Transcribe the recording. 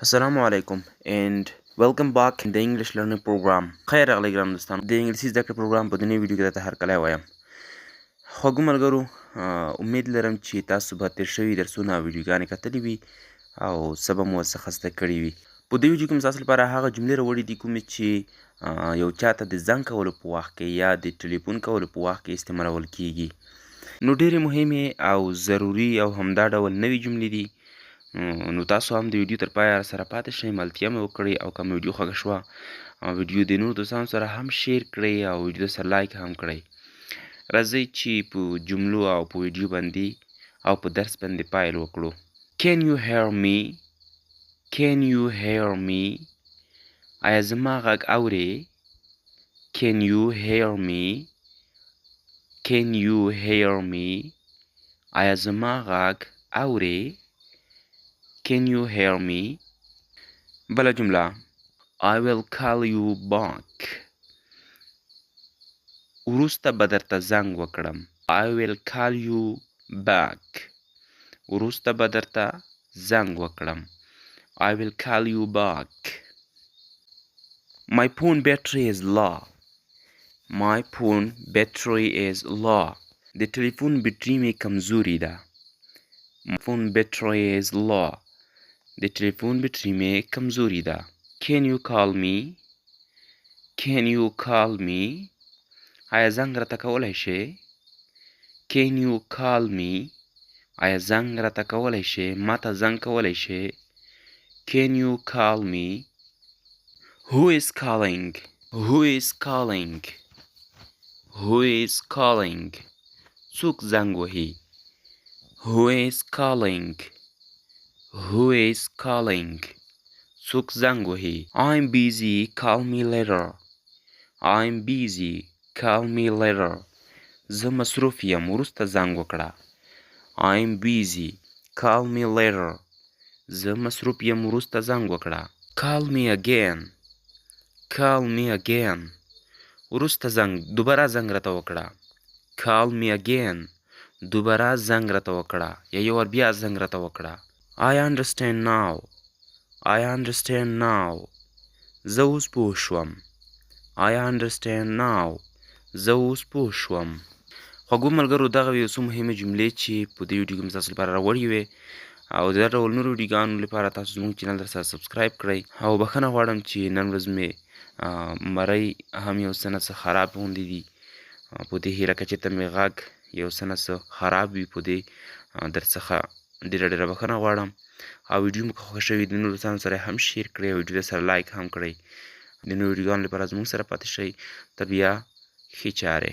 Assalamu alaikum and welcome back in the English learning program. خیر راغلی ګران دوستانو د انګلیسي زده کړې پروګرام په دننۍ ویډیو کې درته هرکلی وایم. خوږو ملګرو، امید لرم چې تاسو به تیر شوي درسونه او ویډیوګانې کتلې وي او څه به مو ورڅخه زده کړي وي. په دې ویډیو کې مو ستاسو لپاره هغه جملې راوړي دي کومې چې یو چاته د زنګ کولو په وخت کې یا د ټلیفون کولو په وخت کې استعمالول کیږي. نو ډېرې مهمې او ضروري او همدا ډول نوې جملې دي. نو تاسو هم د ویډیو تر پایه سره پاتې شئ، ملتیا مې وکړئ او که مې ویډیو خوښه شوه ویډیو د نورو دوستانو سره هم شیر کړئ او ویډیو سره لایک هم کړئ. راځئ چې په جملو او په ویډیو باندې او په درس باندې پیل وکړو. Can you hear me? Can you hear me? آیا زما غږ اورې؟ Can you hear me? Can you hear me? آیا زما غږ اورې؟ Can you hear me? بله جمله I will call you back. وروسته به درته زنګ وکړم. I will call you back. وروسته به درته زنګ وکړم. I will call you back. My phone battery is low. My phone battery is low. د ټلیفون بیټري مې کمزوري ده. My phone battery is low. د ټلیفون بیټري مې کمزوري ده. Can you call me? Can you call me? آیا زنګ راته کولی شې؟ Can you call me? آیا زنګ راته کولی شې؟ ما ته زنګ کولی شې؟ Can you call me? Who is calling? Who is calling? Who is calling? څوک زنګ وهي؟ Who is calling? Who is calling? څوک زنګ وهي؟ I'm busy. Call me later. I'm busy. Call me later. زه مصروف یم. وروسته زنګ وکړه. I'm busy. Call me later. زه مصروف یم. وروسته زنګ وکړه. Call me again. Call me again. وروسته دوباره زنګ راته وکړه. Call me again. دوباره زنګ راته وکړه یا یو وار بیا زنګ راته وکړه. I understand now. I understand now. زه اوس پوه شوم. I understand now. زه اوس پوه شوم. خوږو ملګرو، دغه یو څو مهمې جملې چې په دې ویډیو کې مې تاسو لپاره راوړې وې او د دا ډول نورو ویډیوګانو لپاره تاسو زموږ چینل درسره سبسکرایب کړئ او بښنه غواړم چې نن ورځ مې مرۍ هم یو څه نه څه خراب غوندې دي. په دې هیله که چېرته مې غږ یو څه نه څه خراب وي په دې درڅخه ډېره بښنه غواړم او ویډیو مو که خوښه شوي د نورو دوستانو سره هم شیر کړئ او ویډیو سره لایک هم کړئ. د نورو ویډیوګانو لپاره زموږ سره پاتې شئ. تر بیا ښې چارې.